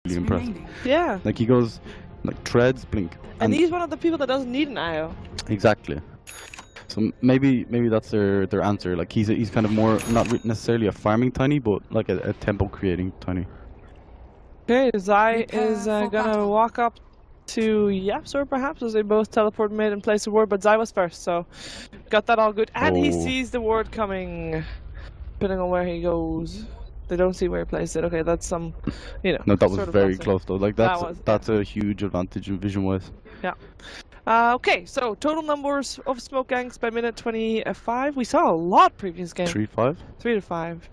really impressed. Yeah. Like he goes, like treads, blink. And he's one of the people that doesn't need an IO. Exactly. So maybe that's their answer. Like he's kind of more not necessarily a farming tiny, but like a tempo creating tiny. Okay, Zai is gonna walk up to Yapsor perhaps as they both teleport mid and place a ward, but Zai was first, so got that all good. And he sees the ward coming, depending on where he goes. They don't see where he placed it. Okay, that's some, you know. No, that was very close though. Like that's yeah. a huge advantage in vision-wise. Yeah. Okay, so total numbers of smoke ganks by minute 25. We saw a lot previous game. 3-5? 3 to 5.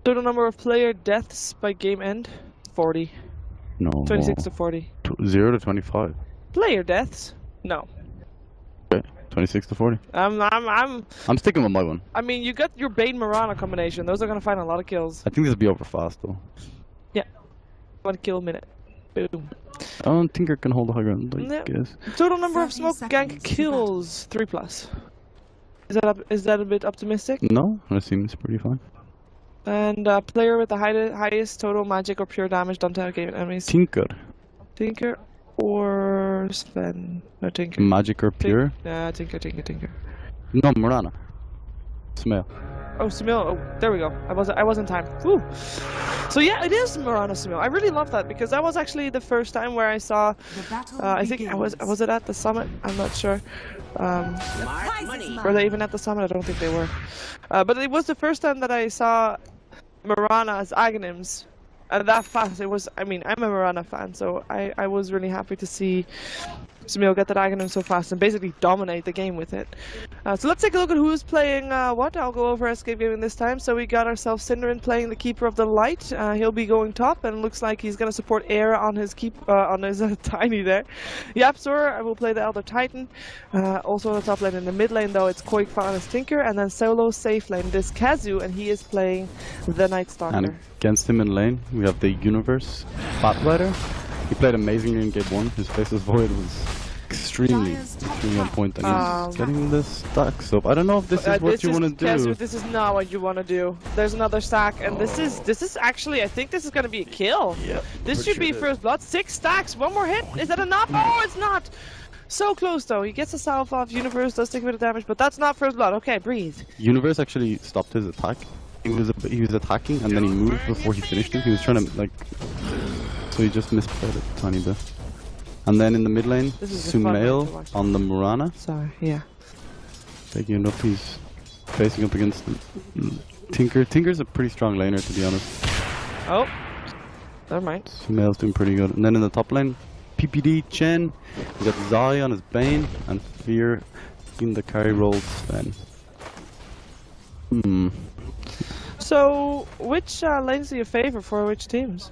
Total number of player deaths by game end, 40. No. 26 to 40. 0 to 25. Player deaths? No. Okay. 26 to 40. I'm sticking with my one. I mean, you got your Bane Mirana combination. Those are gonna find a lot of kills. I think this will be over fast though. Yeah. 1 kill a minute. Boom. I don't think I can hold a high ground, I guess. Total number of smoke gank kills, 3+. Is that a bit optimistic? No, that seems pretty fine. And player with the highest total magic or pure damage done to game enemies. Tinker. Tinker or Sven? No, Tinker. Magic or pure? Tinker. No, Mirana. Smell. Oh, Samil. Oh, there we go. I was in time. Woo. So yeah, it is Mirana Samil. I really love that because that was actually the first time where I saw. I think was it at the summit? I'm not sure. Were they even at the summit? I don't think they were. But it was the first time that I saw Mirana as Aghanims. That fast. It was. I mean, I'm a Mirana fan, so I was really happy to see Samil get that Aghanim so fast and basically dominate the game with it. So let's take a look at who's playing what. I'll go over Escape Gaming this time. So we got ourselves Synderen playing the Keeper of the Light. He'll be going top, and looks like he's going to support Air on his Tiny there. Yapsor will play the Elder Titan. Also on the top lane. In the mid lane though, it's Koikfa on his Tinker, and then solo safe lane this Kazu, and he is playing the Night Stalker. And against him in lane, we have the Universe Batrider. He played amazingly in game 1. His Faceless Void was extremely on point, and he's getting the stacks up. I don't know if this is what you want to do. Kazu, this is not what you want to do. There's another stack, and this is actually, I think this is going to be a kill. Yeah, this should be first blood. 6 stacks, 1 more hit. Is that enough? Oh, it's not. So close though. He gets a salve off. Universe does take a bit of damage, but that's not first blood. Okay, breathe. Universe actually stopped his attack. He was attacking, and then he moved before he finished it. He was trying to like. So he just misplayed it a tiny bit. And then in the mid lane, Sumail on the Mirana. Sorry, yeah. Taking it up, he's facing up against Tinker. Tinker's a pretty strong laner, to be honest. Oh, never mind. Sumail's doing pretty good. And then in the top lane, PPD, Chen. We got Zai on his Bane, and Fear in the carry role, Sven. So, which lanes do you favor for which teams?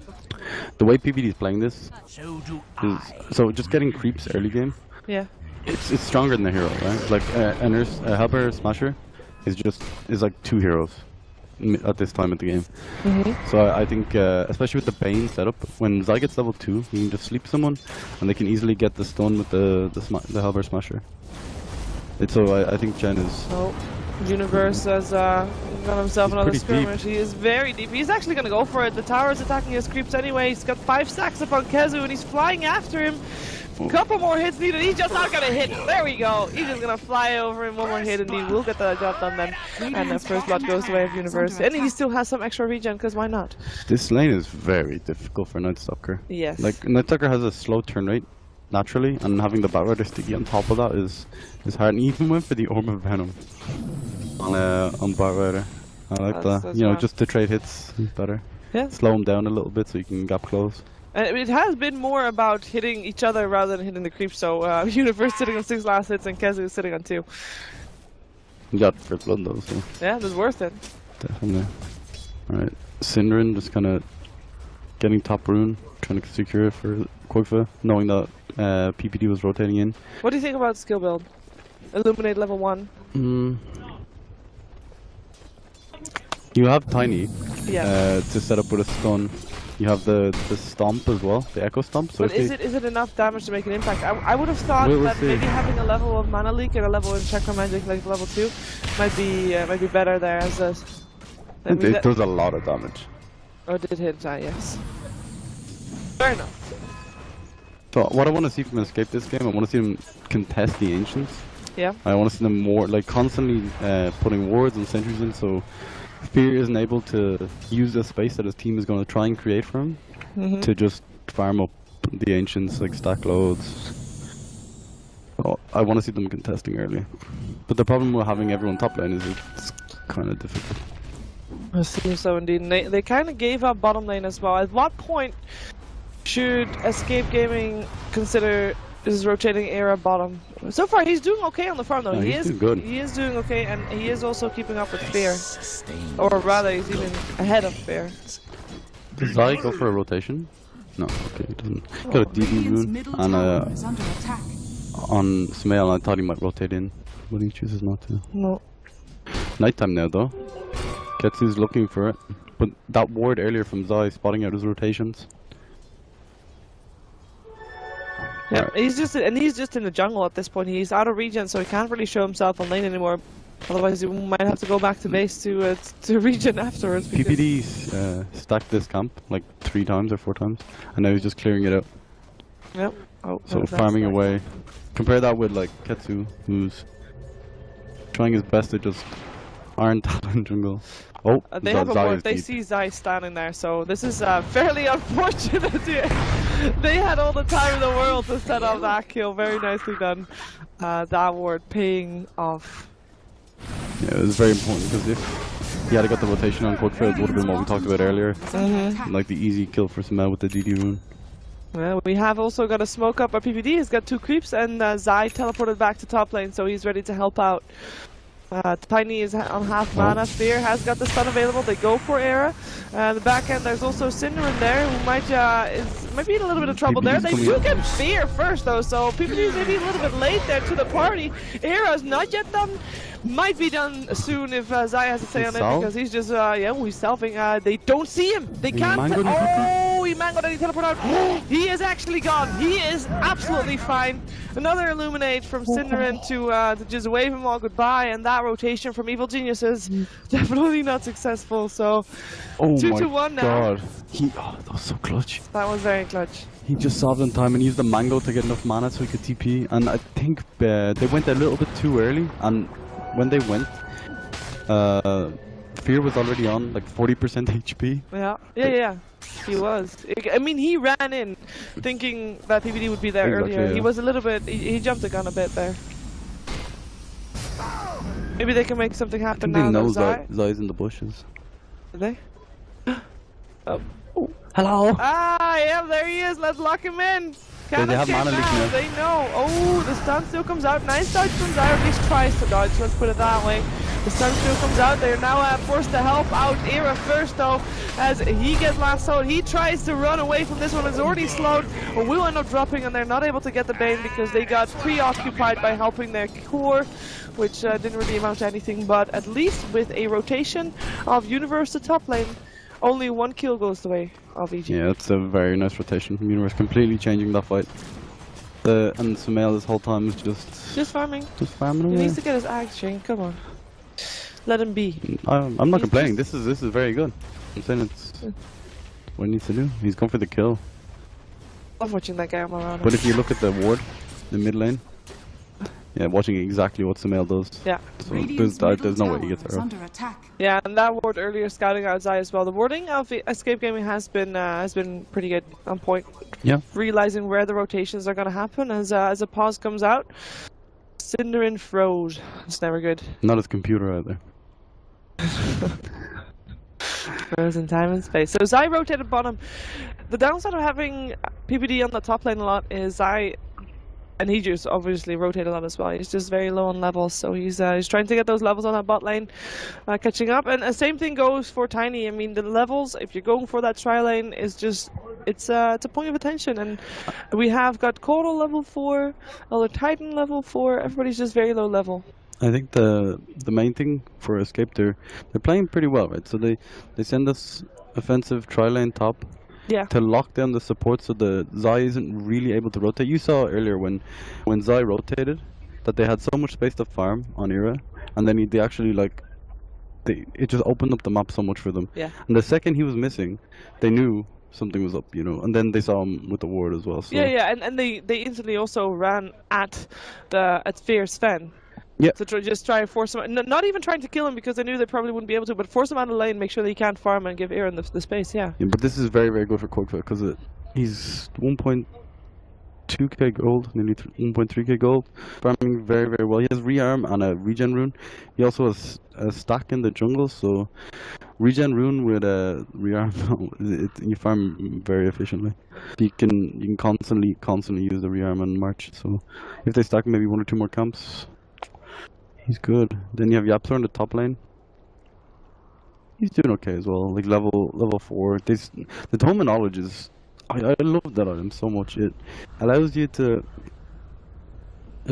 The way PPD is playing this is so just getting creeps early game. Yeah. It's stronger than the hero, right? Like Helper Smasher is like 2 heroes at this time of the game. So I think especially with the Bane setup, when Zai gets level 2, he can just sleep someone, and they can easily get the stun with the Helper Smasher. So I think Chen is. Oh, Universe has got himself another skirmish. He is very deep. He's actually going to go for it. The tower is attacking his creeps anyway. He's got 5 stacks up on Kazu, and he's flying after him. Couple more hits needed. He's just not going to hit. There we go. He's just going to fly over him. 1 more hit, and he will get the job done then. And the first blood goes the way of Universe. And he still has some extra regen, because why not? This lane is very difficult for Night Stalker. Yes. Like, Night Stalker has a slow turn rate, naturally, and having the Batrider sticky on top of that is hard. And even went for the Orb of Venom on Batrider. I like that. You know, just to trade hits is better. Yeah. Slow him down a little bit so you can gap close. And it has been more about hitting each other rather than hitting the creeps. So Universe sitting on 6 last hits and Kazu sitting on 2. You got first blood though, so. Yeah, that's worth it. Definitely. Alright, Synderen just kind of getting top rune, trying to secure it for Koikfa, knowing that PPD was rotating in. What do you think about skill build? Illuminate level 1. You have Tiny to set up with a stun. You have the stomp as well, the echo stomp. So but is it enough damage to make an impact? I would have thought that maybe having a level of mana leak and a level in chakra magic like level 2 might be better there as a. It does a lot of damage. Oh, it did hit, yes. Fair enough. So what I want to see from Escape this game, I want to see them contest the Ancients. Yeah. I want to see them more, like, constantly putting wards and sentries in, so Fear isn't able to use the space that his team is going to try and create for him to just farm up the Ancients, like, stack loads. So I want to see them contesting early. But the problem with having everyone top lane is it's kind of difficult. It seems so indeed. And they kind of gave up bottom lane as well. At what point should Escape Gaming consider his rotating era bottom? So far, he's doing okay on the farm though. No, he is doing good. He is doing okay, and he is also keeping up with Fear, or rather, he's even ahead of Fear. Does Zai go for a rotation? No, okay, he doesn't. Got a DD rune and on Smail. I thought he might rotate in, but he chooses not to. No. Nighttime now though. Ketsu's looking for it, but that ward earlier from Zai spotting out his rotations. Yeah, he's just in the jungle at this point. He's out of regen, so he can't really show himself on lane anymore. Otherwise, he might have to go back to base to regen afterwards. PPD stacked this camp like 3 times or 4 times, and now he's just clearing it out. Yep. Oh, so farming away. Compare that with like Ketsu, who's trying his best to just iron talent jungle. Oh, they have a ward. They see Zai standing there, so this is fairly unfortunate. They had all the time in the world to set up that kill. Very nicely done. That ward paying off. Yeah, it was very important because if he had got the rotation on Courtfield, it would have been what we talked about earlier. Like the easy kill for Samel with the DD rune. Well, we have also got a smoke up. Our PPD has got 2 creeps, and Zai teleported back to top lane, so he's ready to help out. Tiny is on half mana. Fear has got the stun available. They go for Era. The back end, there's also Cinder in there who might be in a little bit of trouble there. They do get Fear first though, so PPD is maybe a little bit late there to the party. Era's not yet done. Might be done soon if Zai has to say on it, because he's just he's selfing. They don't see him. They can't. Oh, he mangoed and he teleported out. He is actually gone. He is absolutely fine. Another Illuminate from Cinderin to just wave him all goodbye, and that rotation from Evil Geniuses definitely not successful. So 2-1 now. God. That was so clutch. That was very clutch. He just solved in time and used the mango to get enough mana so he could TP. And I think they went a little bit too early. And when they went, Fear was already on like 40% HP. Yeah. He was. I mean, he ran in thinking that PPD would be there earlier. Yeah. He was a little bit. He jumped the gun a bit there. Maybe they can make something happen now. They know Zai's in the bushes. Did they? Oh. Hello. Yeah, there he is. Let's lock him in. They have mana leak now. They know. Oh, the stun still comes out. Nice dodge from Zai, or at least tries to dodge. Let's put it that way. The stun still comes out. They're now forced to help out Era first, though, as he gets lassoed. He tries to run away from this one. It's already slowed, but will end up dropping, and they're not able to get the Bane because they got preoccupied by helping their core, which didn't really amount to anything. But at least with a rotation of Universe to top lane, only 1 kill goes the way of EG. Yeah, it's a very nice rotation from Universe, completely changing that fight. And Sumail this whole time is just farming. Just farming away. He needs to get his axe chain. Come on, let him be. I'm not complaining. This is very good. I'm saying it's what he needs to do. He's going for the kill. Love watching that guy on my run. But if you look at the ward, the mid lane, yeah, watching exactly what Sumail does. Yeah. So there's no way he gets there. Yeah, and that ward earlier scouting out Zai as well. The warding of Escape Gaming has been pretty good, on point. Yeah. Realizing where the rotations are going to happen as a pause comes out. Cinderin froze. It's never good. Not his computer either. Froze in time and space. So Zai rotated bottom. The downside of having PPD on the top lane a lot is Zai. And he just obviously rotated a lot as well. He's just very low on levels, so he's trying to get those levels on that bot lane, catching up. And the same thing goes for Tiny. I mean, the levels, if you're going for that tri lane, is just it's a point of attention. And we have got Kotal level 4, other Titan level 4. Everybody's just very low level. I think the main thing for Escape, they're playing pretty well, right? So they send us offensive tri lane top. Yeah. To lock down the support so the Zai isn't really able to rotate. You saw earlier when Zai rotated that they had so much space to farm on Era, and then they actually it just opened up the map so much for them. Yeah. And the second he was missing, they knew something was up, you know. And then they saw him with the ward as well. So. Yeah, and they instantly also ran at Fear Sven. Yeah. To just try and force him, not even trying to kill him because they knew they probably wouldn't be able to, but force him out of the lane, make sure that he can't farm and give Aaron the space. Yeah. But this is very, very good for Quakefoot because he's 1.2k gold, nearly 1.3k gold, farming very, very well. He has rearm and a regen rune. He also has a stack in the jungle, so regen rune with a rearm, you farm very efficiently. You can constantly use the rearm and march. So if they stack maybe 1 or 2 more camps, he's good. Then you have Yapsor in the top lane. He's doing okay as well. Like level 4. The Tome knowledge is. I love that item so much. It allows you to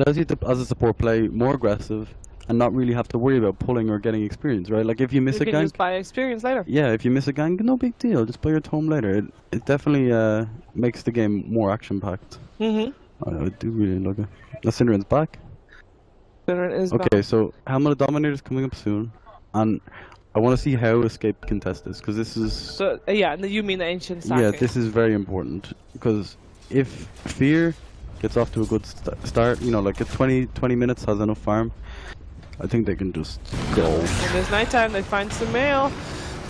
as a support play more aggressive and not really have to worry about pulling or getting experience, right? Like if you miss a gank, you can just buy experience later. Yeah, if you miss a gank, no big deal. Just play your Tome later. It definitely makes the game more action packed. I do really like it. The Syndra's back. Okay, so Helmet of Dominator's coming up soon, and I want to see how Escape can test this, because this is... So, yeah, and you mean the Ancient stacking. Yeah, this is very important, because if Fear gets off to a good start, you know, like if 20 minutes has enough farm, I think they can just go. And it's nighttime, they find Sumail.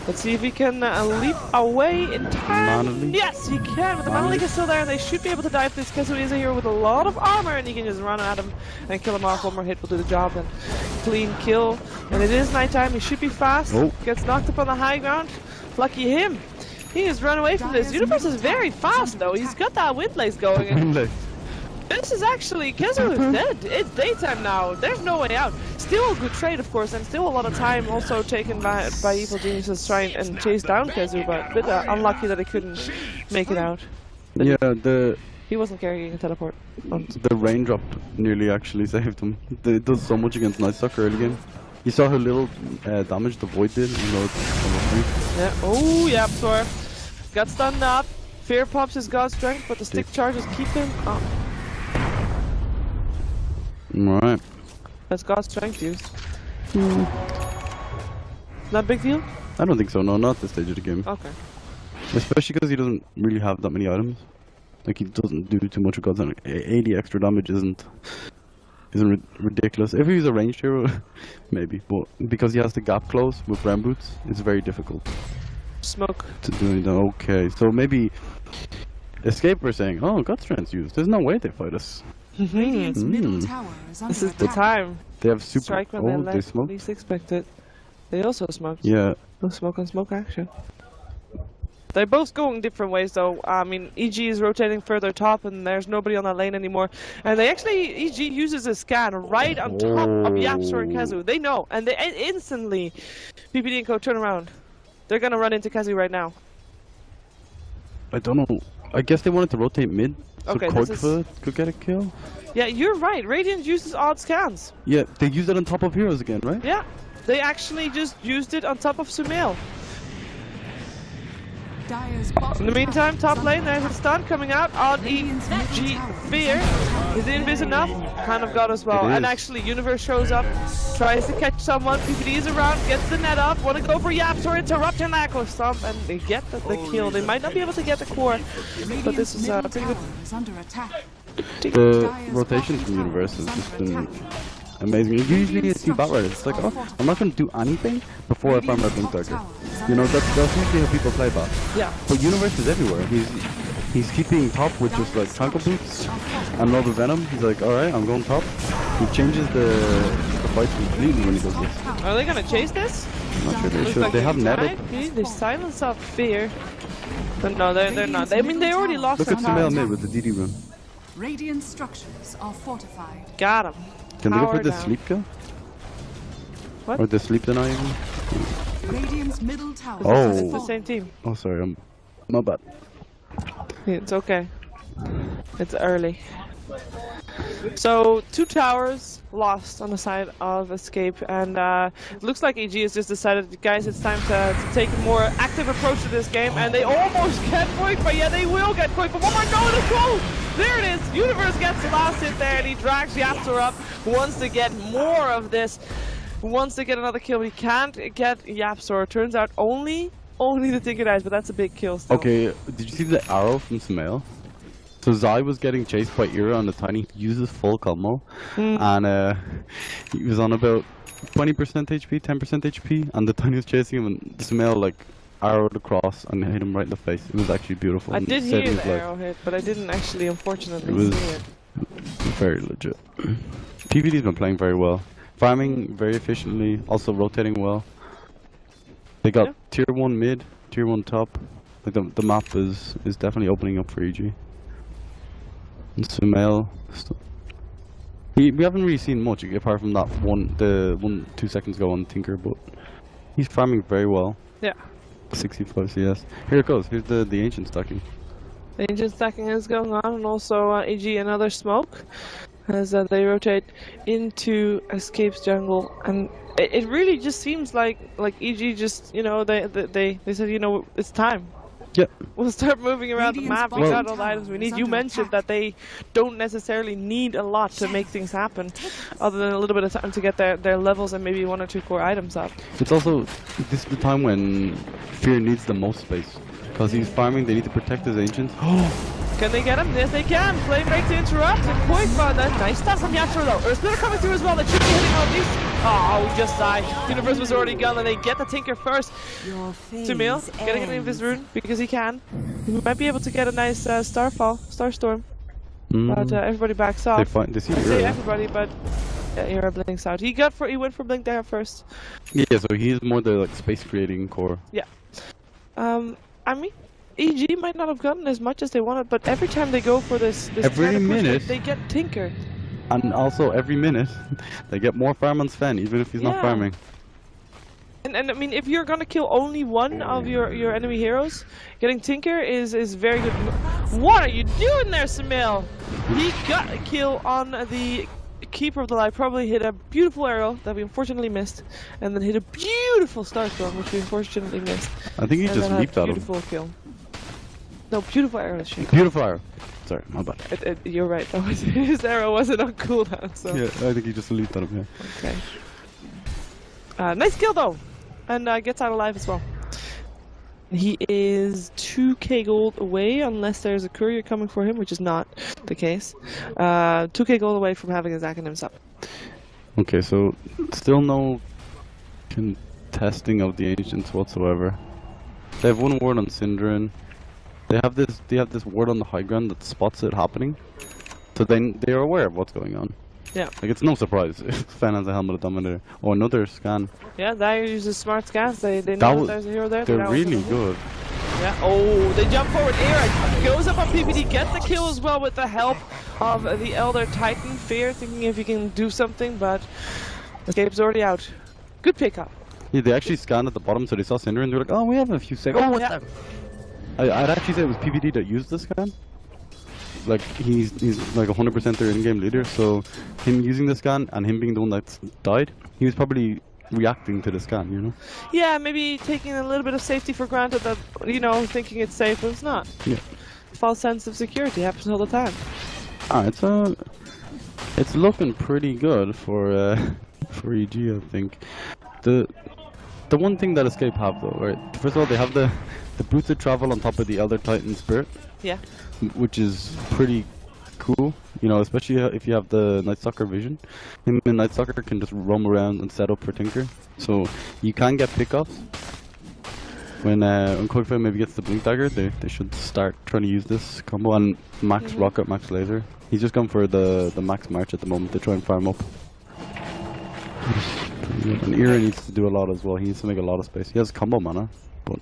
Let's see if he can leap away in time. Yes, he can, but the Mana Leak is still there, and they should be able to dive this. Kezu is here with a lot of armor, and he can just run at him and kill him off. One more hit will do the job, and clean kill. And it is nighttime, he should be fast. Gets knocked up on the high ground. Lucky him. He has run away from this. Universe is very fast, though. He's got that Windlace going. This is actually, Kezu is dead. It's daytime now. There's no way out. Still a good trade, of course, and still a lot of time also taken by Evil Geniuses trying and chase down Kezu, but a bit unlucky that he couldn't make it out. Yeah, he wasn't carrying a teleport. The raindrop nearly actually saved him. It does so much against Night Stalker early game. You saw how little damage the Void did, even though it's level 3. Yeah, oh, yeah, Thor. Got stunned up. Fear pops his God Strength, but the stick charges keep him up. Right. That's God's Strength used. Not a big deal? I don't think so, no, not at this stage of the game. Okay. Especially because he doesn't really have that many items. Like, he doesn't do too much of God's Strength. 80 extra damage isn't ridiculous. If he was a ranged hero, maybe. But because he has the gap close with Ram Boots, it's very difficult. Smoke. To do that. Okay, so maybe Escape were saying, oh, God's Strength's used. There's no way they fight us. This is the time. They have super. Strike when they smoke. Least expected. They also smoked. Yeah. No smoke on smoke action. They're both going different ways, though. I mean, EG is rotating further top, and there's nobody on that lane anymore. And they actually, EG uses a scan right on top of Yapsor and Kezu. They know, and they instantly, PPD and Co turn around. They're gonna run into Kezu right now. I don't know. I guess they wanted to rotate mid, so Quakefoot could get a kill. Yeah, you're right. Radiant uses odd scans. Yeah, they use it on top of heroes again, right? Yeah, they actually just used it on top of Sumail. In the meantime, top lane, there's a stun coming out on EG Fear. Is the invis enough? Kind of got as well. And actually, Universe shows up, tries to catch someone. PPD is around, gets the net up, want to go for Yapsor, interrupting that Echo Stomp, and they get the kill. They might not be able to get the core, but this is pretty good. The rotations from Universe has just been amazing. Usually you see Battle Riders, it's like, oh, I'm not going to do anything before I farm my Blink Dagger. You know, that's usually how people play Bat. Yeah. But Universe is everywhere. He's keeping top with just like Tackle Boots and Love of Venom. He's like, alright, I'm going top. He changes the fight completely when he does this. Are they going to chase this? I'm not sure they should. They have netted. They silence up Fear. But no, they're not. I mean, they already lost. Look at Sumail mid with the DD rune. Radiant structures are fortified. Got him. Can they go for the sleep kill? What? Or the sleep deny even? Radiant's middle tower. Oh. It's the same team. Oh, sorry, I'm not bad. It's okay. It's early. So 2 towers lost on the side of Escape, and it looks like EG has just decided, guys, it's time to take a more active approach to this game, and they almost get Quake, but yeah, they will get Quake. But oh my god, it's cool! There it is! Universe gets the last hit there, and he drags Yapsor up, wants to get more of this, wants to get another kill, but he can't get Yapsor. Turns out only only the Tinker dies, but that's a big kill still. Okay, did you see the arrow from Sumail? So Zai was getting chased by Ira on the Tiny, he uses full combo, and he was on about 20% HP, 10% HP, and the Tiny was chasing him, and Sumail like arrowed across and hit him right in the face. It was actually beautiful. I did hear the arrow hit, but I didn't actually, unfortunately, see it. Very legit. PvD's been playing very well. Farming very efficiently, also rotating well. They got tier 1 mid, tier 1 top. Like the map is definitely opening up for EG. And Sumail. We haven't really seen much apart from that 2 seconds ago on Tinker, but he's farming very well. Yeah. 65 CS. Here it goes. Here's the ancient stacking. The ancient stacking is going on, and also EG another smoke as they rotate into Escape's jungle, and it really just seems like EG just, you know, they said, you know, it's time. Yep. We'll start moving around the map. We got all the items we need. You mentioned that they don't necessarily need a lot to make things happen, other than a little bit of time to get their levels and maybe 1 or 2 core items up. It's also, this is the time when Fear needs the most space. Because he's farming, they need to protect his ancients. Can they get him? Yes, they can. Flame break to interrupt. And Point found that. Nice stuff from Yatra though. Earth Splitter coming through as well. That should be hitting at least. Oh, we just died. Universe was already gone, and they get the Tinker first. Sumail getting into this rune because he can. He might be able to get a nice Starstorm. But everybody backs off. They see everybody, but yeah, Ira blinks out. He went for blink there first. Yeah, so he's more the like space creating core. Yeah. I mean, EG might not have gotten as much as they wanted, but every time they go for this every minute they get Tinker. And also every minute they get more farm on Sven, even if he's not farming. And I mean, if you're gonna kill only one of your enemy heroes, getting Tinker is very good. What are you doing there, Sumail? He got a kill on the Keeper of the Light, probably hit a beautiful arrow that we unfortunately missed, and then hit a beautiful Starstorm, which we unfortunately missed. I think he just leaped at him. Beautiful kill. No, beautiful arrow. Beautiful arrow. Sorry, my bad. You're right. His arrow wasn't on cooldown, so. Yeah, I think he just leaped at him. Yeah. Okay. Nice kill though, and gets out alive as well. He is 2k gold away, unless there's a courier coming for him, which is not the case. 2k gold away from having his acronyms up. Okay, so still no contesting of the ancients whatsoever. They have one ward on Synderen. They have this ward on the high ground that spots it happening, so they are aware of what's going on. Yeah. Like, it's no surprise if Fen has a Helmet of Dominator. Oh, another scan. Yeah, they uses smart scans. They know there's a hero there. They're really good. Yeah. Oh, they jump forward. Aaron goes up on PPD, gets the kill as well with the help of the Elder Titan. Fear thinking if he can do something, but Escape's already out. Good pickup. Yeah, they actually scanned at the bottom, so they saw Cinder and they're like, oh, we have a few seconds. Oh, what's that? I'd actually say it was PPD that used the scan. Like, he's like 100% their in-game leader, so him using the scan and him being the one that's died, he was probably reacting to the scan, you know? Yeah, maybe taking a little bit of safety for granted that, you know, thinking it's safe, but it's not. Yeah. False sense of security happens all the time. It's looking pretty good for EG, I think. The one thing that Escape have though, right? First of all, they have the boosted travel on top of the Elder Titan Spirit. Yeah. Which is pretty cool, you know, especially if you have the Night Stalker vision. Him and Night Stalker can just roam around and set up for Tinker, so you can get pickoffs. When Quickfire maybe gets the Blink Dagger, they should start trying to use this combo. And Max Rocket, Max Laser. He's just gone for the Max March at the moment to try and farm up. And Ira needs to do a lot as well. He needs to make a lot of space. He has combo mana, but.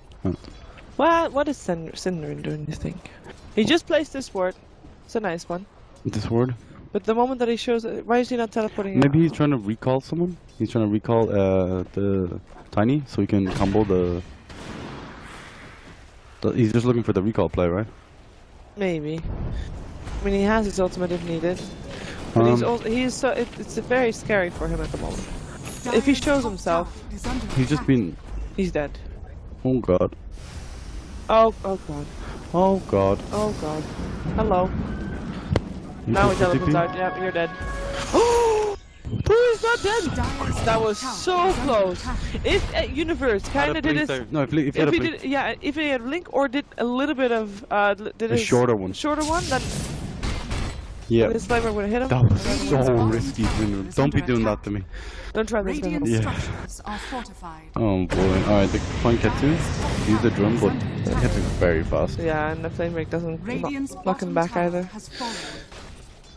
Well, what is Synderen doing, you think? He just placed this ward. It's a nice one. This ward? But the moment that he shows it, why is he not teleporting? Maybe he's trying to recall someone. He's trying to recall the Tiny, so he can combo the he's just looking for the recall play, right? Maybe. I mean, he has his ultimate if needed. But it's very scary for him at the moment. If he shows himself, he's just been. He's dead. Oh god. Oh god. Oh god. Oh god. Hello. You now he teleports out. Yeah, you're dead. He's not dead. That was so close. If Universe kind of did it, No, if he had a blink. if he had Blink or did a little bit of did A shorter one. then Yeah. the sniper would have hit him. That was so risky. Don't be doing that to me. Don't try this. Radiant Yeah. structures are fortified. Oh boy. Alright, the point get to use the drum, but it hits it very fast. Yeah, and the flame break doesn't Radiant's knock him bottom back tower either. has fallen.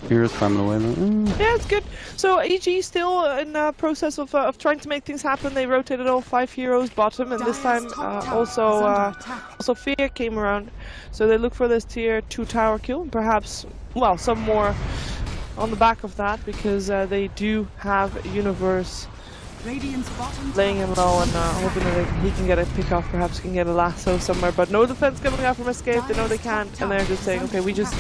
Here's farming away now. Yeah, it's good. So EG still in the process of trying to make things happen. They rotated all 5 heroes bottom, and this time also Fear came around. So they look for this tier 2 tower kill, and perhaps, well, some more on the back of that, because they do have Universe Radiant's bottom laying him low and hoping that he can get a pick off, perhaps he can get a lasso somewhere. But no defense coming out from Escape. They know they can't, and they're just saying, okay, we just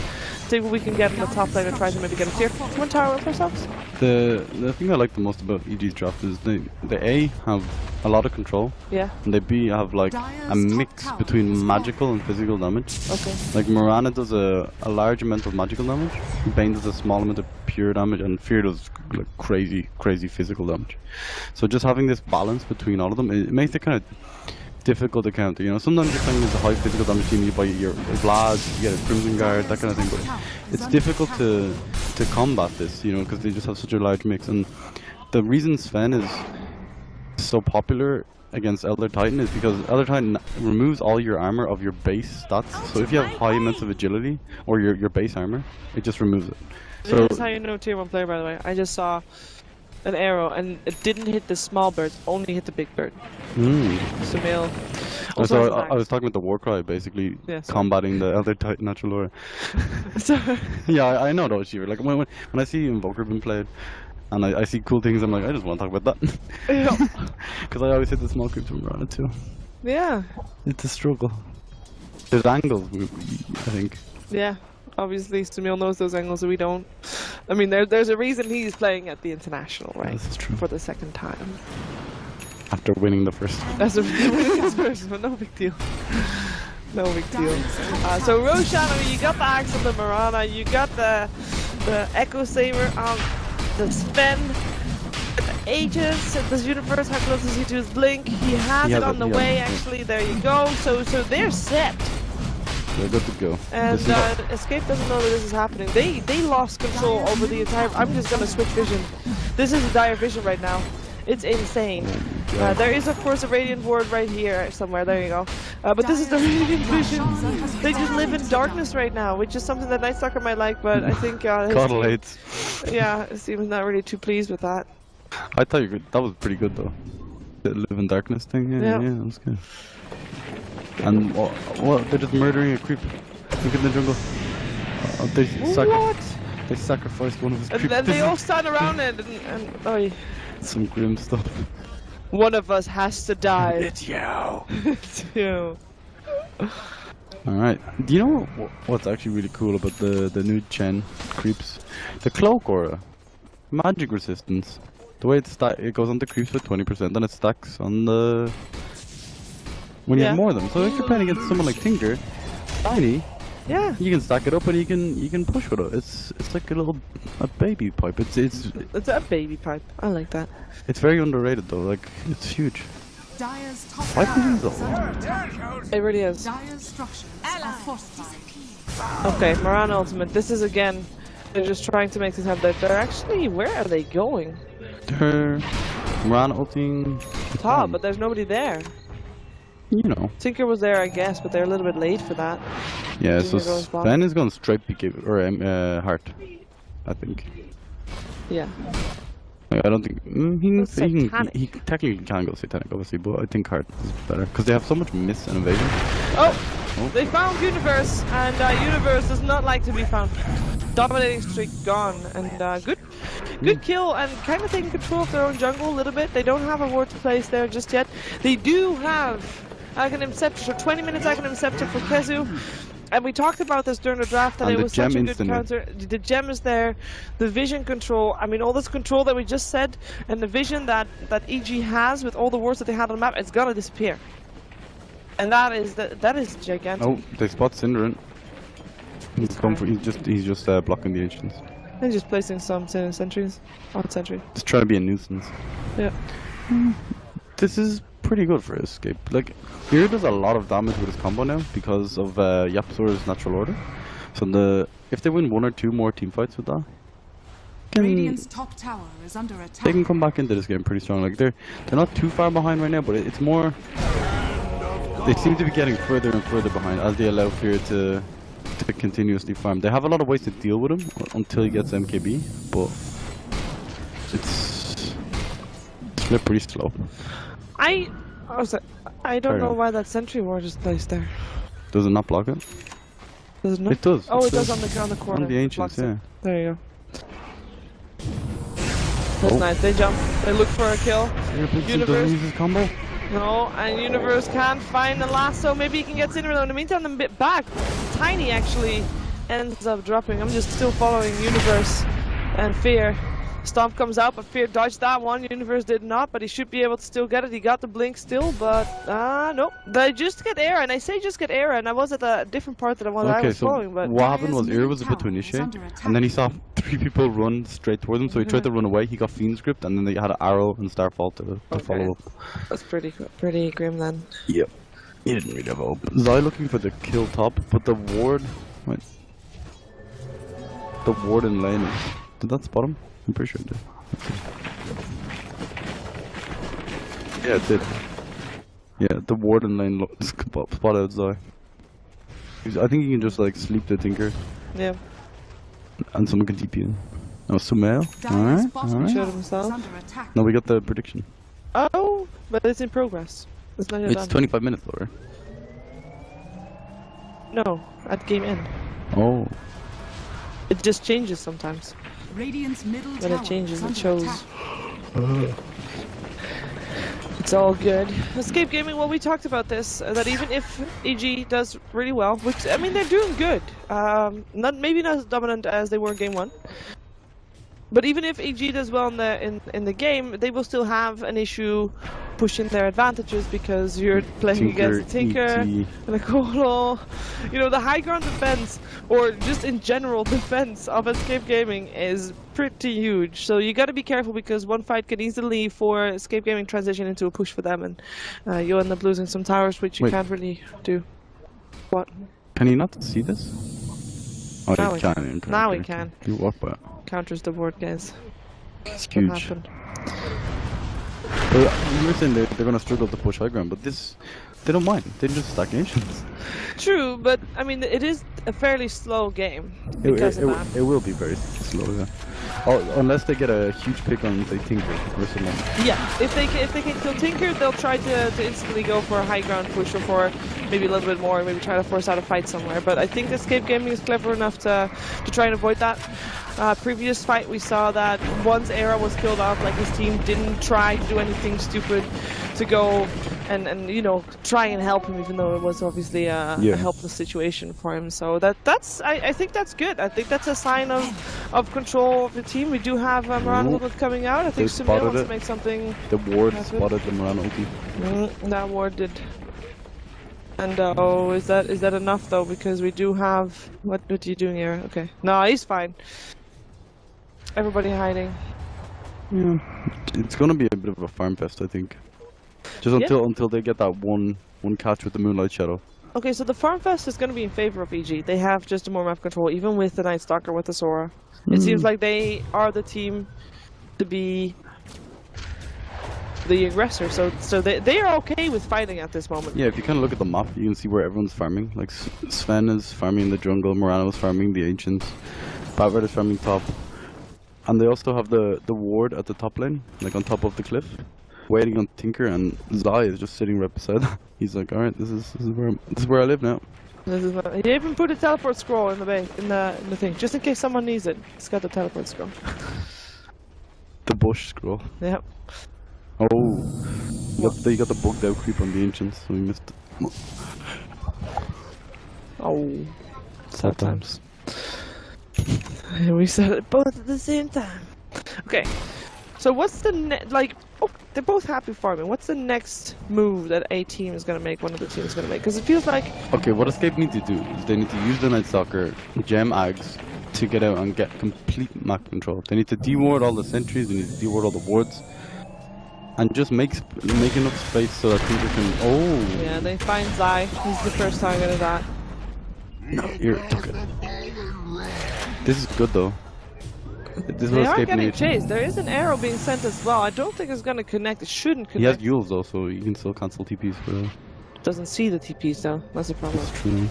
take what we can get in the top lane and try to maybe get a tier 1 tower for ourselves. The thing I like the most about EG's draft is the A have a lot of control, Yeah. and they B have like a mix between magical and physical damage. Okay. Like Mirana does a large amount of magical damage, Bane does a small amount of pure damage, and Fear does like crazy physical damage. So just having this balance between all of them, it makes it kind of difficult to counter. You know, sometimes you're playing as a high physical damage team, you buy your Vlad, you get a Crimson Guard, that kind of thing. But it's difficult to combat this, you know, because they just have such a large mix. And the reason Sven is so popular against Elder Titan is because Elder Titan removes all your armor of your base stats. So if you have high amounts of agility or your base armor, it just removes it. So This is how you know tier 1 player, by the way. I just saw an arrow and it didn't hit the small bird, only hit the big bird. Sumail. So I was talking about the Warcry, basically combating the Elder Titan natural aura. Yeah, I know those Shiver. Like when I see Invoker being played, and I see cool things, I'm like, I just want to talk about that. Because I always hit the small creeps from Mirana too. Yeah. It's a struggle. There's angles, I think. Yeah. Obviously, Sumail knows those angles that we don't. I mean, there's a reason he's playing at the international, right? This is true. For the second time. After winning the first. That's a winning first, but no big deal. No big deal. So Roshan, I mean, you got the axe on the Mirana, you got the Echo Saber on the Sven, the Aegis, this Universe, how close is he to his Blink? He has it on the way, actually, there you go. So they're set. They're good to go. And Escape doesn't know that this is happening. They lost control over the entire... I'm just gonna switch vision. This is a dire vision right now. It's insane. There is, of course, a Radiant ward right here somewhere. There you go. But this is the Radiant vision. They just live in darkness right now, which is something that Nightstalker might like, but I think... Coddle hates. Yeah, Steven's not really too pleased with that. I thought that was pretty good, though. The live in darkness thing. Yeah, that was good. And they're just murdering a creep. Look in the jungle. They sacrificed one of his creeps. And then they all stand around it and oh, some grim stuff. One of us has to die. It's you. It's you. Alright. Do you know what's actually really cool about the new gen creeps? The cloak aura. Magic resistance. The way it goes on the creeps with 20%, and it stacks on the... when you have more of them. So if you're playing against someone like Tinker, Tiny, you can stack it up and you can push with it. It's like a baby pipe. It's a baby pipe. I like that. It's very underrated though. Like it's huge. Dire's top 5 is a lot. It really is. Dire's structures are fortified. Okay, Mirana ultimate. This is again. They're just trying to make this happen. They're actually. Where are they going? They're Mirana ulting top, but there's nobody there. You know. Tinker was there, I guess, but they're a little bit late for that. Yeah, so Sven is going straight PK or Heart, I think. Yeah. Like, I don't think he technically can go Satanic, obviously, but I think Heart is better because they have so much miss and evasion. Oh, they found Universe, and Universe does not like to be found. Dominating streak gone, and good kill, and kind of taking control of their own jungle a little bit. They don't have a ward to place there just yet. They do have Aghanim Scepter, so 20 minutes Aghanim Scepter for Kezu. And we talked about this during the draft, that it was such a good counter. The gem is there, the vision control, I mean all this control that we just said, and the vision that EG has with all the wards that they had on the map, it's gonna disappear. And that is gigantic. Oh, they spot Synderen. He's just blocking the ancients. And just placing some sentries on sentry. Just trying to be a nuisance. Yeah. This is pretty good for Escape. Like, here does a lot of damage with his combo now because of Yapzor's natural order. So if they win 1 or 2 more team fights with that, Radiant's top tower is under attack. they can come back into this game pretty strong. Like they're not too far behind right now, but it's more. They seem to be getting further and further behind as they allow Fear to continuously farm. They have a lot of ways to deal with him until he gets MKB, but it's pretty slow. I don't know why that sentry ward is placed there. Does it not block it? Does it not? It does. Oh, it does on the corner. On the ancients, yeah. There you go. That's nice. They jump. They look for a kill. Universe doesn't use his combo. No, and Universe can't find the lasso. Maybe he can get Cinder though. In the meantime, a bit back. Tiny actually ends up dropping. I'm just still following Universe and Fear. Stomp comes out, but Fear dodged that one. Universe did not, but he should be able to still get it. He got the blink still, but nope. They just get Era, and I say just get Era, and I was at a different part that I was following. But what happened was Era was about to initiate, and then he saw 3 people run straight towards him, so he tried to run away. He got Fiend's Grip, and then they had an arrow and Starfall to follow up. That's pretty grim then. Yep. He didn't really have hope. Zai looking for the kill top, but the ward. Wait. The ward in lane. Did that spot him? I'm pretty sure it did. Yeah, it did. Yeah, the ward in lane spot out Zai. I think you can just like sleep the Tinker. Yeah. And someone can TP in. Oh, Sumail. Alright. Showed himself. No, we got the prediction. Oh, but it's in progress. It's not yet done. 25 minutes though, right? No, at game end. Oh. It just changes sometimes. Radiant's middle When it changes, it shows. Attack. It's all good. Escape Gaming, well, we talked about this, that even if EG does really well, which, I mean, they're doing good. Maybe not as dominant as they were in game 1. But even if EG does well in the game, they will still have an issue pushing their advantages because you're playing against a Tinker and a Colo. You know, the high ground defense, or just in general defense of Escape Gaming is pretty huge. So you got to be careful because one fight can easily for Escape Gaming transition into a push for them, and you'll end up losing some towers, which you can't really do. What? Can you not see this? Oh, now you can. Now we can. You walk by. Counters the ward, guys. It's huge. What happened? Well, you were saying they're going to struggle to push high ground, but this, they don't mind. They just stack nations. True, but I mean, it is a fairly slow game because of that. It will be very slow, yeah. Oh, unless they get a huge pick on, say, Tinker or something. Yeah, if they can kill Tinker, they'll try to instantly go for a high ground push or for maybe a little bit more, maybe try to force out a fight somewhere. But I think Escape Gaming is clever enough to try and avoid that. Previous fight we saw that once Era was killed off, like his team didn't try to do anything stupid to go and you know, try and help him, even though it was obviously a helpless situation for him. So that's I think that's good. I think that's a sign of control of the team. We do have Morano coming out. I think Sumail wants to make something. The ward spotted the Morano ulti. That ward did. And oh, is that enough though? Because we do have what are you doing here? Okay, no, he's fine. Everybody hiding. Yeah, it's gonna be a bit of a farm fest, I think. Just until they get that one catch with the Moonlight Shadow. Okay, so the farm fest is gonna be in favor of EG. They have just more map control, even with the Night Stalker with the Sora. It seems like they are the team to be the aggressor, so they are okay with fighting at this moment. Yeah, if you kind of look at the map, you can see where everyone's farming. Like Sven is farming in the jungle, Morano is farming the Ancients, Bavard is farming top, and they also have the ward at the top lane, like on top of the cliff, waiting on Tinker, and Zai is just sitting right beside that. He's like, all right, this is where I live now. He even put a teleport scroll in the thing, just in case someone needs it. He's got the teleport scroll. The bush scroll. Yep. Oh, you got the bugged out creep on the Ancients, so we missed it. Oh, sad times. We said it both at the same time. Okay, so what's the oh, they're both happy farming. What's the next move that a team is gonna make? One of the teams is gonna make, because it feels like. Okay, what Escape need to do is they need to use the Night Stalker, gem Ags, to get out and get complete map control. They need to deward all the sentries, they need to deward all the wards, and just make enough space so that Tinker can. Oh! Yeah, they find Zai. He's the first target of that. No, here, took it. This is good though. This They will are escape getting me. chased. There is an arrow being sent as well. I don't think it's going to connect. It shouldn't He has connect. Yules though, so you can still cancel TPs for that. Doesn't see the TPs though. That's the problem. That's true.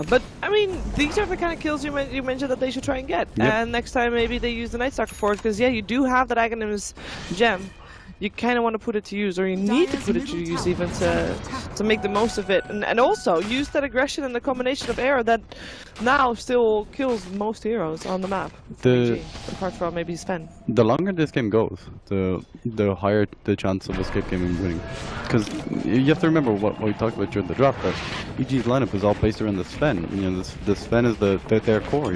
But I mean, these are the kind of kills you mentioned that they should try and get. Yep. And next time maybe they use the Night Stalker for it, because yeah, you do have that Aghanim's gem. You kind of want to put it to use, or you need to put it to use even to make the most of it, and also use that aggression and the combination of arrow that now still kills most heroes on the map. Apart from maybe Sven. The longer this game goes, the higher the chance of escape gaming winning. Because you have to remember what we talked about during the draft, that EG's lineup is all based around the Sven. You know, the Sven is their core.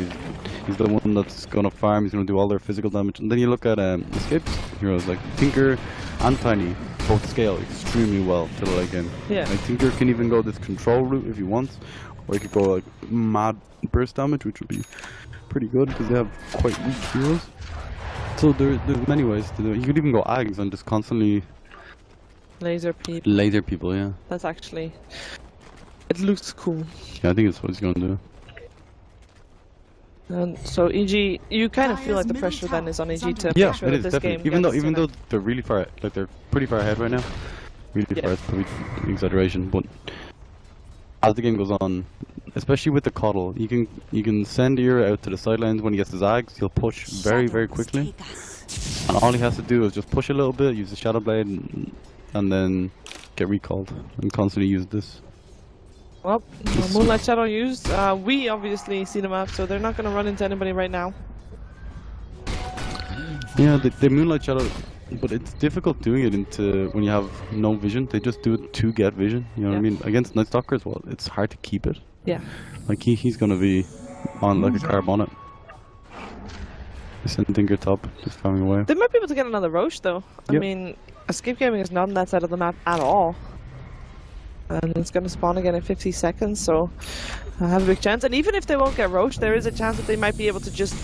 He's the one that's gonna farm. He's gonna do all their physical damage. And then you look at escape heroes like Tinker and Tiny, both scale extremely well to the late game. Yeah. Like Tinker can even go this control route if he wants, or he could go like mad burst damage, which would be pretty good because they have quite weak heroes. So there's many ways to do it. You could even go Ags and just constantly Laser people. laser people, yeah. That's actually. It looks cool. Yeah, I think that's what he's gonna do. And so EG, you kind of feel like the pressure then is on EG to Yeah, make sure it that is this definitely. game Even though gets they're really far, like they're pretty far ahead right now. Really Yeah. far is probably an exaggeration, but as the game goes on, especially with the Coddle, you can send Ira out to the sidelines when he gets his Ags. He'll push very quickly, and all he has to do is just push a little bit, use the Shadow Blade, and then get recalled and constantly use this. Well, Moonlight Shadow used. We obviously see the map, so they're not going to run into anybody right now. Yeah, the Moonlight Shadow, but it's difficult doing it into when you have no vision. They just do it to get vision. You know what I mean? Against Night Stalkers, well, it's hard to keep it. Yeah. Like he's gonna be on like a carb on it. Send Tinker top, just farming away. They might be able to get another Roche though. I Yep. mean, Escape Gaming is not on that side of the map at all. And it's going to spawn again in 50 seconds, so I have a big chance. And even if they won't get Roche, there is a chance that they might be able to just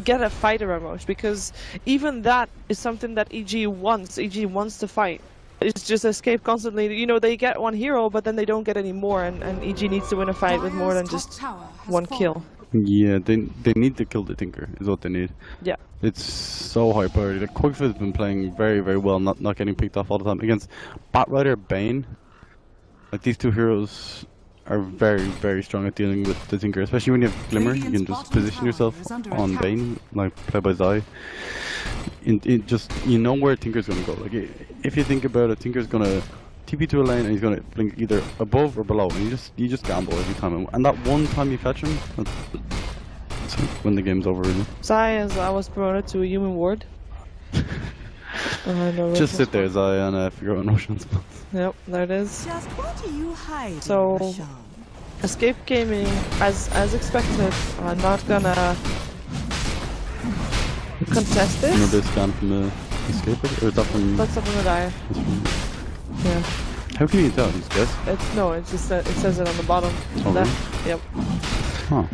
get a fight around Roche, because even that is something that EG wants. EG wants to fight. It's just escape constantly. You know, they get one hero, but then they don't get any more, and EG needs to win a fight with more than just one kill. Yeah, they need to kill the Tinker, is what they need. Yeah. It's so high priority. Like, Quigford has been playing very well, not getting picked off all the time. Against Batrider, Bane, like these two heroes are very strong at dealing with the Tinker, especially when you have Glimmer. You can just position yourself on Bane, like play by Zai. It just, you know where Tinker's gonna go. Like, if you think about it, Tinker's gonna TP to a lane and he's gonna blink either above or below, and you just gamble every time. And that one time you catch him, that's when the game's over, really. Zai, as I was promoted to a human ward. Just sit there, Zai, and figure out Roshan's spot. Yep, there it is. Just what are you hiding, So, Roshan? Escape Gaming, as expected, are not gonna contest You know this. this scan from the escaper? Or is that from... That's up on the die. That's from... Yeah. How can you tell? Just guess? It's just it says it on the bottom Oh, left. Yep. Huh.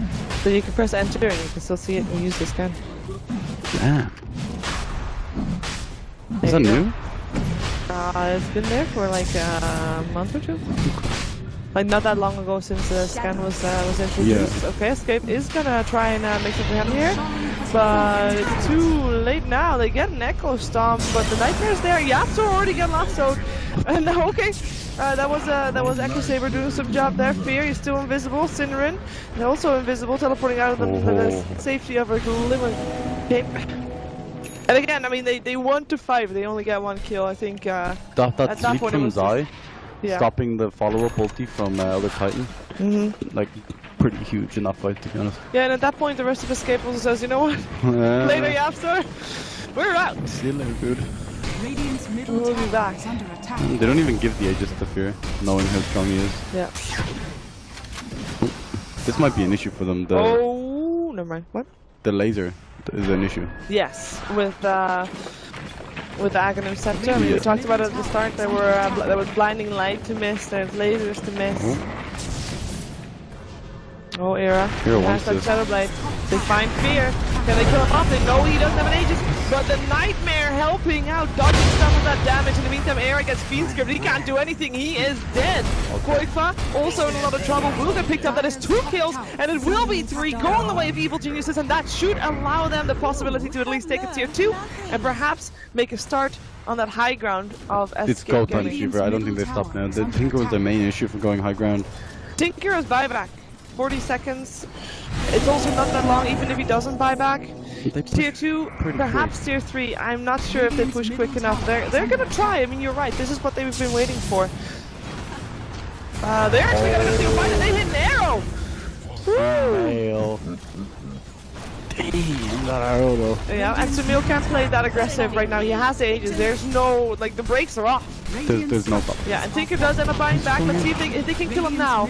So you can press enter and you can still see it and use the scan. Damn. There Is that you go. new? It's been there for like a month or two. Like not that long ago since the scan was introduced. Yeah. Okay, Escape is gonna try and make something happen here, but it's too late now. They get an Echo Stomp, but the Nightmare's there. Yasuo already got lassoed, and okay, that was Echo Saber doing some job there. Fear is still invisible. Cinnamon, they're also invisible, teleporting out of the safety of a Glimmer cape. And again, I mean, they 1 to 5. They only get 1 kill. I think. That at that sleep point it from was Zai, yeah. stopping the follow-up ulti from Elder Titan, like pretty huge in that fight, to be honest. Yeah, and at that point, the rest of Escape also says, you know what? Later, Yapstar, we're out. See you later, dude. Radiant's middle We'll be tower back. is under attack. They don't even give the Aegis to Fear, knowing how strong he is. Yeah. This might be an issue for them. Oh, never mind. What? The laser is an issue. Yes, with the Aghanim Scepter. I mean, we talked about it at the start. There was blinding light to miss. There's lasers to miss. Oh, Era. Era He wants has that to. Shadow Blade. They find Fear. Can they kill him off? They know he doesn't have an Aegis, but the Nightmare helping out, dodging some of that damage. In the meantime, Era gets Fiendscript. He can't do anything. He is dead. Koifa also in a lot of trouble. Will get picked up. That is 2 kills, and it will be 3 going the way of Evil Geniuses, and that should allow them the possibility to at least take a tier 2 and perhaps make a start on that high ground of It's SK go time, Gaming. Shiver. I don't think they stop now. The Tinker was the main issue for going high ground. Tinker has buyback. 40 seconds. It's also not that long, even if he doesn't buy back. They Tier 2, perhaps tier 3. I'm not sure if they push quick enough. They're gonna try. I mean, you're right. This is what they've been waiting for. They're actually gonna go fight it. They hit an arrow. Fail. Damn, that arrow though. Yeah, and Samil can't play that aggressive right now. He has Aegis. There's no, like, the brakes are off. There's no stop. Yeah, and Tinker does end up buying back. Let's see if they can kill him now.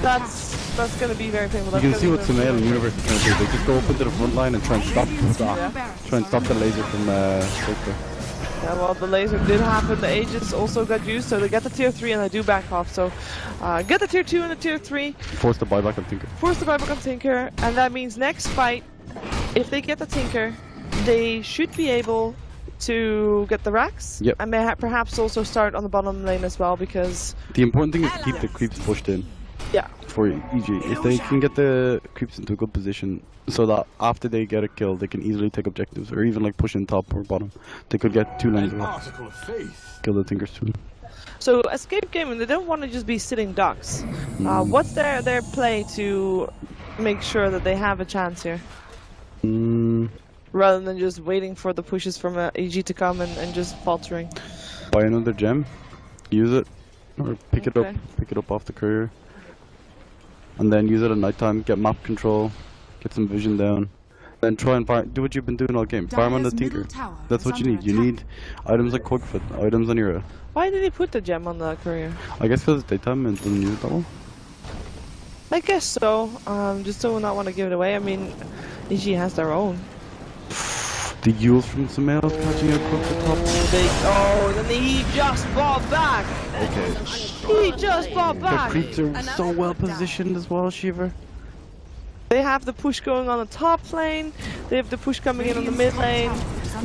That's gonna be very painful. You can see what Sumail and Universe are trying to do. They just go up into the front line and try and stop the laser from Victor. Yeah, well, the laser did happen. The Aegis also got used, so they get the tier 3 and they do back off. So get the tier 2 and the tier 3. Force the buyback on Tinker. Force the buyback on Tinker, and that means next fight, if they get the Tinker, they should be able to get the racks. Yep. And perhaps also start on the bottom lane as well, because The important thing is to keep the creeps pushed in. yeah. For EG, if they can get the creeps into a good position, so that after they get a kill, they can easily take objectives, or even like push in top or bottom. They could get 2 lanes away. Kill the Tinkers too. So Escape Gaming, they don't want to just be sitting ducks. What's their play to make sure that they have a chance here, rather than just waiting for the pushes from EG to come and just faltering? Buy another gem, use it, or pick it up off the courier, and then use it at nighttime. Get map control, get some vision down, then try and do what you've been doing all game. Farm on the Tinker. That's what you need. You need items like Quickfoot, items on your. Why did he put the gem on the courier? I guess because it's daytime and doesn't use it that well. I guess so. Just so not want to give it away. I mean, EG has their own. The Yules from Sumail catching a Quickfoot top. Then he just bought back. Okay. He just bought The back. creeps are so well positioned as well, Shiver. They have the push going on the top lane. They have the push coming in on the mid lane.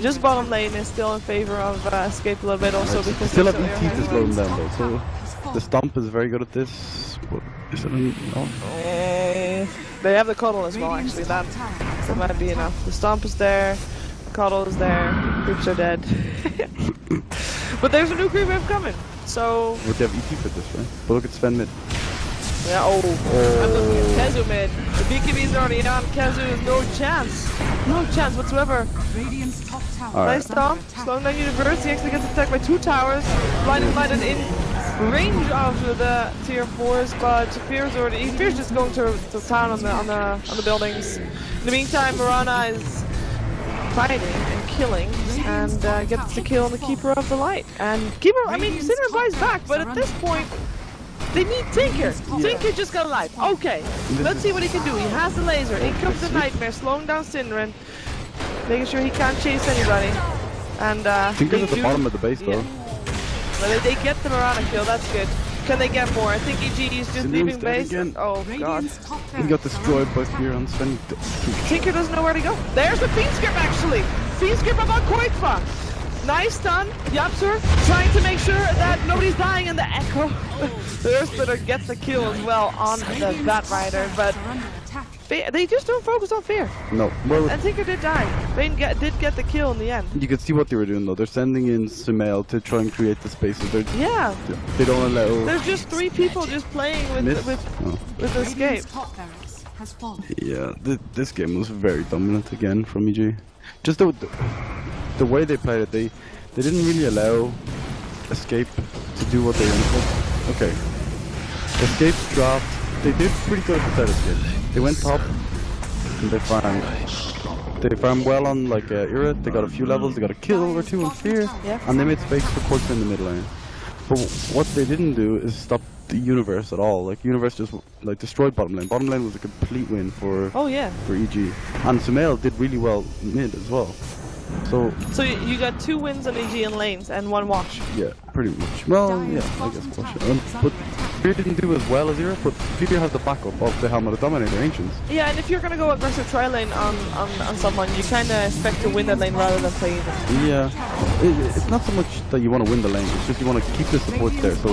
Just bottom lane is still in favor of Escape a little bit also because Still have they're so ET to slow them down though, so the Stomp is very good at this. But is it no? They have the Cuddle as well actually, that might be enough. The Stomp is there, Cuddle is there, creeps are dead. But there's a new creep wave coming, so... But they have ET for this, right? But look at Sven mid. Yeah, I'm looking at Kezu mid. The BKB is already on. Kezu has no chance. No chance whatsoever. Nice stomp. Slowing down Universe. He actually gets attacked by 2 towers. Blinded in range of the tier 4s, but Fear's just going to town on the buildings. In the meantime, Marana is fighting and killing and gets the kill on the Keeper of the Light. And Keeper, I mean, Sinner buys back, but at this point, they need Tinker. Tinker just got alive. Okay, let's see what he can do. He has the laser. In comes the Nightmare, slowing down Synderen, making sure he can't chase anybody. And Tinker's at the bottom of the base though. Well, they get the Marana kill. That's good. Can they get more? I think EG is just leaving base. Again. Oh god. He got destroyed by Fear on Sven. Tinker doesn't know where to go. There's the Fiendscript actually. Fiendscript about Koifa. Nice stun. Yapsur trying to make sure that nobody's dying in the Echo. The Earthsplitter gets the kill as well on the Bat Rider, but they just don't focus on Fear. No. Well, And Tinker did die. Vayne did get the kill in the end. you can see what they were doing though. They're sending in Sumail to try and create the spaces. Yeah. They don't allow. There's just 3 people just playing with Escape. Yeah, this game was very dominant again from EG. Just the way they played it, they didn't really allow Escape to do what they wanted. Okay. Escape's draft, they did pretty good at the start of the game. They went top and they farmed well on like Ira. They got a few levels, they got a kill or 2 on Fear, and they made space for Corsa in the mid lane. But what they didn't do is stop the Universe at all. Like Universe just like destroyed bottom lane. Bottom lane was a complete win for EG. And Sumail did really well mid as well. So you got 2 wins on EG in lanes and 1 wash. Yeah, pretty much. Well, yeah, I guess wash. But Fear didn't do as well as Zero, but Fear has the backup of the Helmet of Dominator Ancients. Yeah, and if you're gonna go aggressive tri lane on someone, you kind of expect to win that lane rather than play them. Yeah, it's not so much that you want to win the lane, it's just you want to keep the support there, so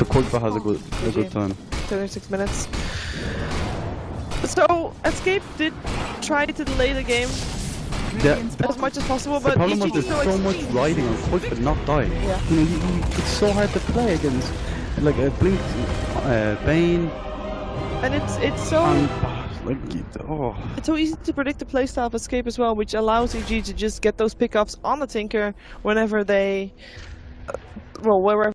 Korgba has a good time. 36 minutes. So, Escape did try to delay the game Yeah, as much as possible, the but problem was EG there's so much riding on Korgba but not dying. Yeah. You know, it's so hard to play against, like, Blink, Bane, and it's so and, like, oh. it's so easy to predict the playstyle of Escape as well, which allows EG to just get those pickups on the Tinker whenever they, well, wherever